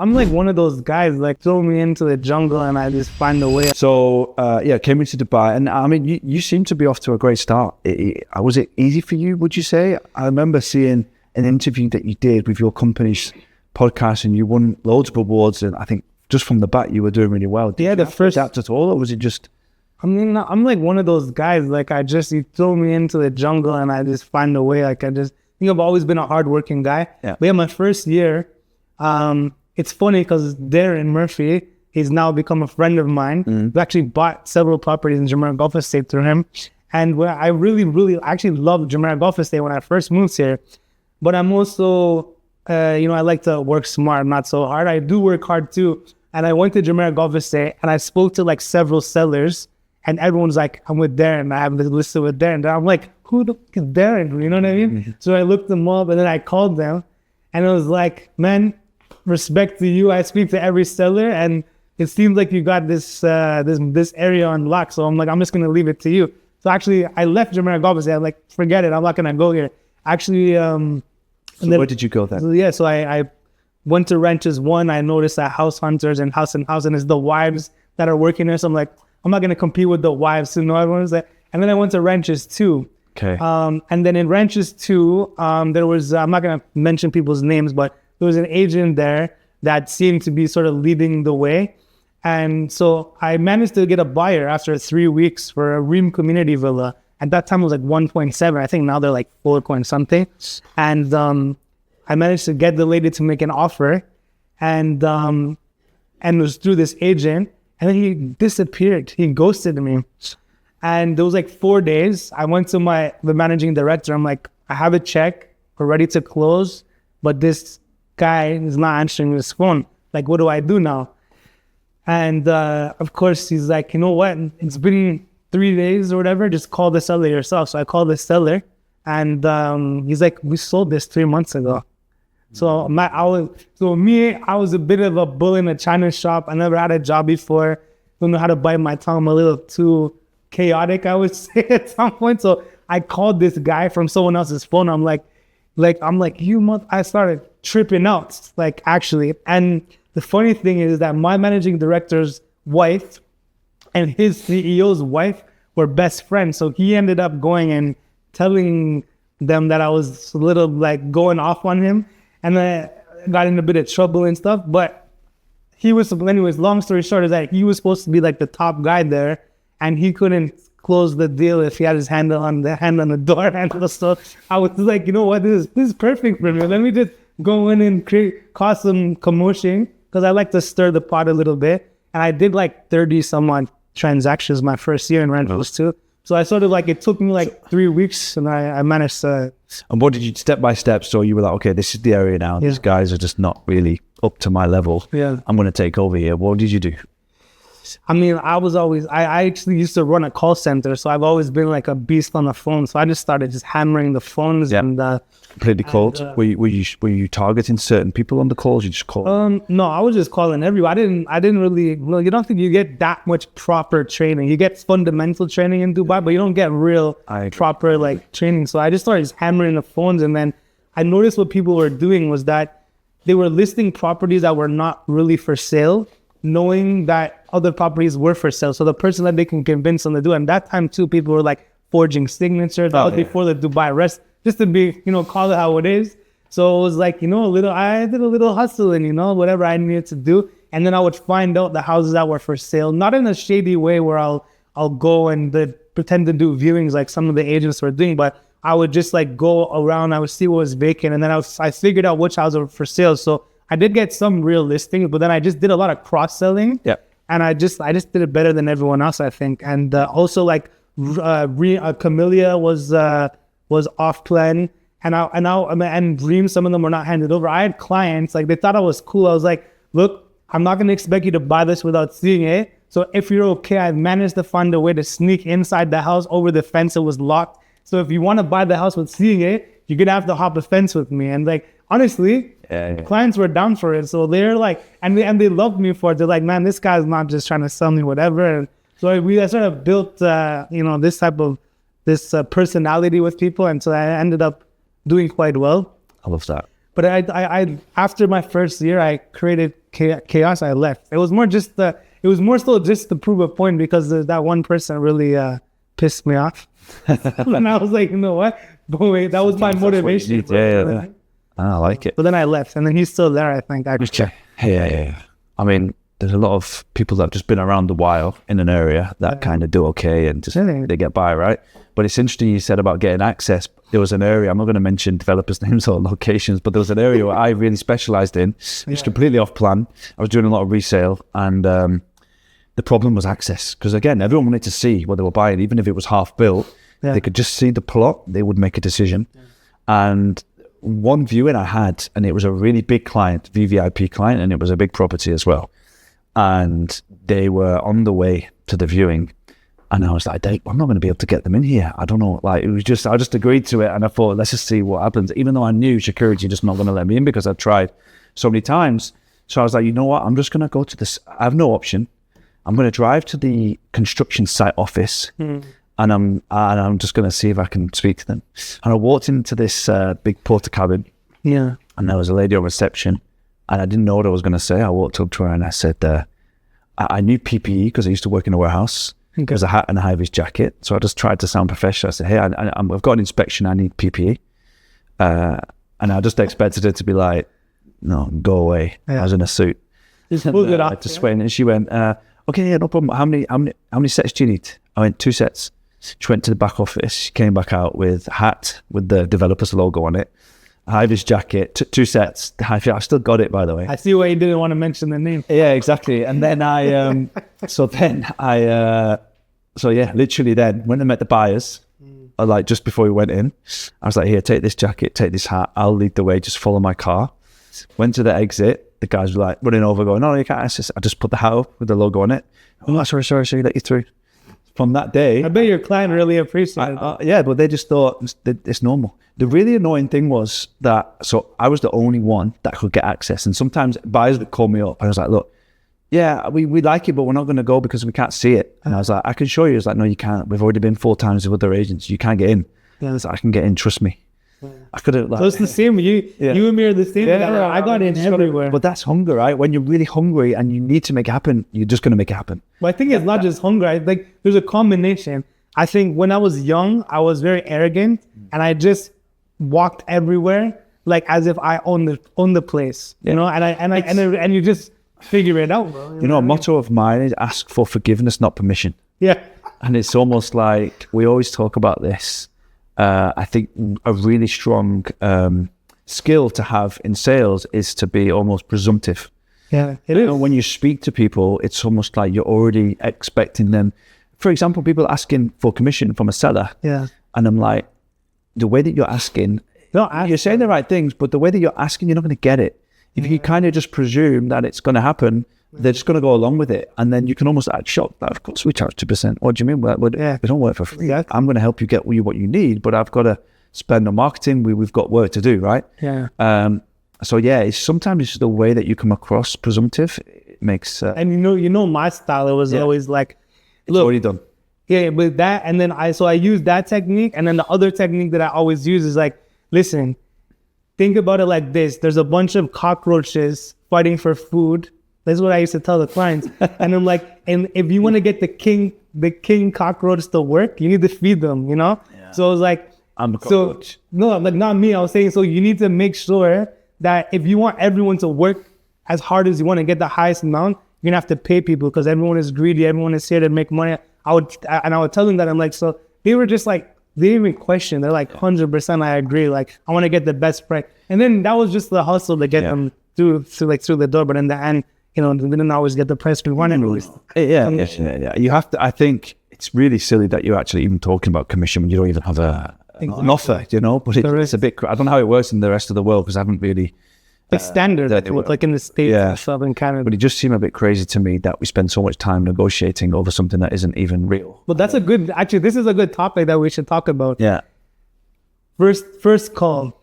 I'm like one of those guys, like throw me into the jungle and I just find a way. So, came into Dubai, and I mean, you seem to be off to a great start. Was it easy for you, would you say? I remember seeing an interview that you did with your company's podcast, and you won loads of awards, and I think just from the bat, you were doing really well. Did the first adapt at all, or was it just... I mean, I'm like one of those guys, like you throw me into the jungle and I just find a way. Like I think I've always been a hardworking guy. Yeah. But my first year, it's funny because Darren Murphy, he's now become a friend of mine. I've actually bought several properties in Jumeirah Golf Estate through him. And where I really actually loved Jumeirah Golf Estate when I first moved here. But I'm also, I like to work smart, not so hard. I do work hard too. And I went to Jumeirah Golf Estate and I spoke to like several sellers. And everyone's like, I'm with Darren. I have this listed with Darren. And I'm like, who the fuck is Darren? You know what I mean? So I looked them up and then I called them. And it was like, man, respect to you. I speak to every seller. And it seems like you got this area unlocked. So I'm like, I'm just going to leave it to you. So actually, I left Jumeirah Golf Estate. I'm like, forget it. I'm not going to go here. Actually, where did you go then? So I went to Ranches 1. I noticed that House Hunters and House and it's the wives that are working there. So I'm like, I'm not going to compete with the wives. You know, everyone's like, and then I went to Ranches 2. Okay. And then in Ranches 2, there was, I'm not going to mention people's names, but there was an agent there that seemed to be sort of leading the way. And so I managed to get a buyer after 3 weeks for a Reem community villa. At that time, it was like 1.7. I think now they're like 4 point something. And I managed to get the lady to make an offer. And it was through this agent. And then he disappeared. He ghosted me. And there was like 4 days. I went to the managing director. I'm like, I have a check. We're ready to close. But this guy is not answering his phone. Like, what do I do now? And of course, he's like, you know what? It's been 3 days or whatever. Just call the seller yourself. So I called the seller. And he's like, we sold this 3 months ago. So I was a bit of a bull in a china shop. I never had a job before. Don't know how to bite my tongue. I'm a little too chaotic, I would say, at some point. So I called this guy from someone else's phone. I'm like, I started tripping out, like actually. And the funny thing is that my managing director's wife and his CEO's wife were best friends. So he ended up going and telling them that I was a little like going off on him. And I got in a bit of trouble and stuff, but anyways, long story short is that he was supposed to be like the top guy there, and he couldn't close the deal if he had his hand on the door handle. So I was like, you know what, this is perfect for me. Let me just go in and cause some commotion, because I like to stir the pot a little bit. And I did like 30 some odd transactions my first year in rentals too. So I sort of like, it took me like 3 weeks, and I managed to. And what did you, step by step, so you were like, okay, this is the area now. These guys are just not really up to my level. Yeah. I'm going to take over here. What did you do? I mean, I actually used to run a call center, so I've always been like a beast on the phone. So I just started just hammering the phones and completely cold. Were you targeting certain people on the calls? You just called? No, I was just calling everyone. I didn't really. Well, you don't think you get that much proper training. You get fundamental training in Dubai, but you don't get real proper like training. So I just started just hammering the phones, and then I noticed what people were doing was that they were listing properties that were not really for sale, knowing that other properties were for sale. So the person that they can convince them to do. And that time too, people were like forging signatures before the Dubai arrest, just to be, call it how it is. So it was like, I did a little hustling, whatever I needed to do. And then I would find out the houses that were for sale, not in a shady way where I'll go and pretend to do viewings like some of the agents were doing, but I would just like go around, I would see what was vacant, and then I figured out which houses were for sale. So I did get some real listings, but then I just did a lot of cross-selling. Yeah. And I just did it better than everyone else, I think. And also like Camellia was off plan, and Dream, some of them were not handed over. I had clients, like they thought I was cool. I was like, look, I'm not gonna expect you to buy this without seeing it. So if you're okay, I've managed to find a way to sneak inside the house over the fence. It was locked. So if you want to buy the house with seeing it, you're gonna have to hop the fence with me. And like, honestly, clients were down for it. So they're like, and they loved me for it. They're like, man, this guy's not just trying to sell me whatever. And so I sort of built, this type of personality with people. And so I ended up doing quite well. I love that. But I after my first year, I created chaos, I left. It was more so just to prove a point because that one person really pissed me off. And I was like, you know what? But wait, that was my motivation. Yeah. I like it. But then I left, and then he's still there, I think. Actually. Yeah. I mean, there's a lot of people that have just been around a while in an area that kind of do okay and just they get by, right? But it's interesting you said about getting access. There was an area, I'm not going to mention developers' names or locations, but there was an area where I really specialized in. It's completely off plan. I was doing a lot of resale, and the problem was access. Because again, everyone wanted to see what they were buying, even if it was half built. They could just see the plot, they would make a decision. And one viewing I had, and it was a really big client, VVIP client, and it was a big property as well. And they were on the way to the viewing, and I was like, I'm not going to be able to get them in here. I don't know. Like, I just agreed to it, and I thought, let's just see what happens. Even though I knew security just not going to let me in because I'd tried so many times. So I was like, you know what? I'm just going to go to this. I have no option. I'm going to drive to the construction site office, and I'm just going to see if I can speak to them. And I walked into this big porter cabin, and there was a lady on reception. And I didn't know what I was going to say. I walked up to her and I said, I knew PPE because I used to work in a warehouse. It was a hat and a high-vis jacket. So I just tried to sound professional. I said, hey, I've got an inspection. I need PPE. And I just expected her to be like, no, go away. I was in a suit. Just pulled it off. I just went, and she went, okay, yeah, no problem. How many sets do you need? I went, 2 sets. She went to the back office. She came back out with a hat with the developer's logo on it. High-vis jacket, 2 sets. I still got it, by the way. I see why you didn't want to mention the name. Yeah, exactly. And then literally then, when I met the buyers, like just before we went in, I was like, here, take this jacket, take this hat. I'll lead the way, just follow my car. Went to the exit. The guys were like running over going, no, you can't access. I just put the hat up with the logo on it. Oh, sorry, let you through. From that day, I bet your client really appreciated it. Yeah, but they just thought it's normal. The really annoying thing was that, so I was the only one that could get access. And sometimes buyers would call me up. I was like, look, yeah, we like it, but we're not going to go because we can't see it. And I was like, I can show you. He was like, no, you can't. We've already been 4 times with other agents. You can't get in. I was like, I can get in, trust me. I could have. Like, so it's the same. You and me are the same. I got in everywhere. But that's hunger, right? When you're really hungry and you need to make it happen, you're just going to make it happen. But I think it's not just hunger. I think there's a combination. I think when I was young, I was very arrogant, and I just walked everywhere like as if I own the place, you know. And you just figure it out, bro. You know, a motto of mine is ask for forgiveness, not permission. Yeah. And it's almost like we always talk about this. I think a really strong skill to have in sales is to be almost presumptive. Yeah, it is. When you speak to people, it's almost like you're already expecting them. For example, people asking for commission from a seller. Yeah. And I'm like, the way that you're asking, you're saying the right things, but the way that you're asking, you're not going to get it. If you kind of just presume that it's going to happen, they're just going to go along with it. And then you can almost act shocked that, of course, we charge 2%. What do you mean? We don't work for free. Exactly. I'm going to help you get what you need, but I've got to spend on marketing. We've got work to do, right? Yeah. So yeah, sometimes it's the way that you come across presumptive. It makes... and you know my style, it was always like... It's already done. Yeah, but that, and then I use that technique, and then the other technique that I always use is like, listen, think about it like this. There's a bunch of cockroaches fighting for food. That's what I used to tell the clients. And I'm like, and if you want to get the king cockroach to work, you need to feed them, you know? Yeah. So I was like, I'm a cockroach. No, like not me. I was saying, so you need to make sure that if you want everyone to work as hard as you want to get the highest amount, you're gonna have to pay people because everyone is greedy. Everyone is here to make money. I would tell them that. I'm like, so they were just like, they didn't even question. They're like, 100% I agree. Like, I want to get the best price. And then that was just the hustle to get them through the door. But in the end, you know, they didn't always get the price we wanted. Yeah. You have to, I think it's really silly that you're actually even talking about commission when you don't even have an offer, you know, but it's a bit, I don't know how it works in the rest of the world because I haven't really... It's standard, like in the States and stuff in Canada. But it just seemed a bit crazy to me that we spend so much time negotiating over something that isn't even real. But that's this is a good topic that we should talk about. Yeah. First call,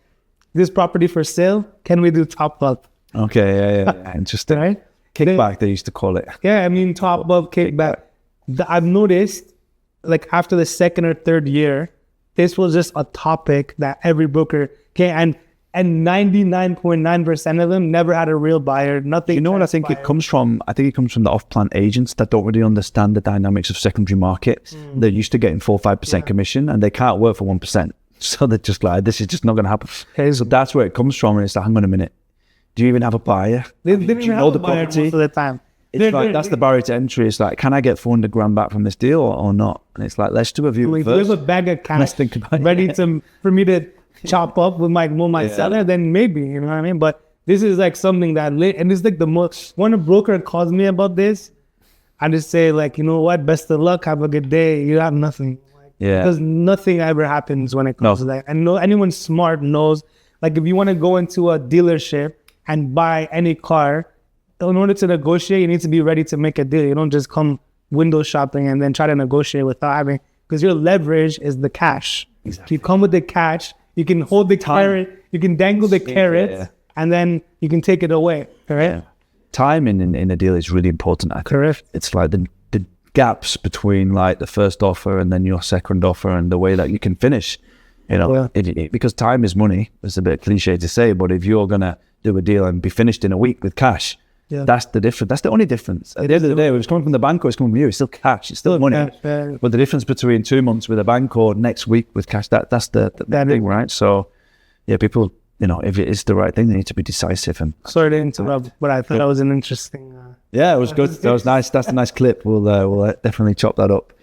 this property for sale, can we do top up? Okay, yeah. Interesting. Right? Kickback, they used to call it. Yeah, I mean, top up, kickback. I've noticed, like after the second or third year, this was just a topic that every broker can, and and 99.9% of them never had a real buyer. Nothing. You know what I think it comes from? I think it comes from the off-plant agents that don't really understand the dynamics of secondary market. They're used to getting 4 or 5% commission, and they can't work for 1%. So they're just like, this is just not going to happen. Okay, so that's where it comes from. And it's like, hang on a minute, do you even have a buyer? They didn't even have a buyer most of the time. It's like, that's the barrier to entry. It's like, can I get 400 grand back from this deal or not? And it's like, let's do a view first. If you have a bag of cash ready for me to chop up with my seller, then maybe, you know what I mean? But this is like something that and it's like the most, when a broker calls me about this, I just say like, you know what, best of luck, have a good day. You have nothing. Because nothing ever happens when it comes to that. And anyone smart knows, like if you want to go into a dealership and buy any car, in order to negotiate, you need to be ready to make a deal. You don't just come window shopping and then try to negotiate without having, because your leverage is the cash. Exactly. You come with the cash, you can hold the carrot, you can dangle the carrot, and then you can take it away. Correct? Yeah. Timing in a deal is really important. Correct. It's like the gaps between like the first offer and then your second offer and the way that you can finish, you know, because time is money. It's a bit cliche to say, but if you're going to do a deal and be finished in a week with cash, that's the difference. That's the only difference. At the end of the day, if it's coming from the bank or it's coming from you, it's still cash. It's still money. But the difference between 2 months with a bank or next week with cash, that's the thing, right? So yeah, people, you know, if it is the right thing, they need to be decisive. And sorry to interrupt, but I thought that was an interesting. Yeah, it was good. That was nice. That's a nice clip. We'll definitely chop that up.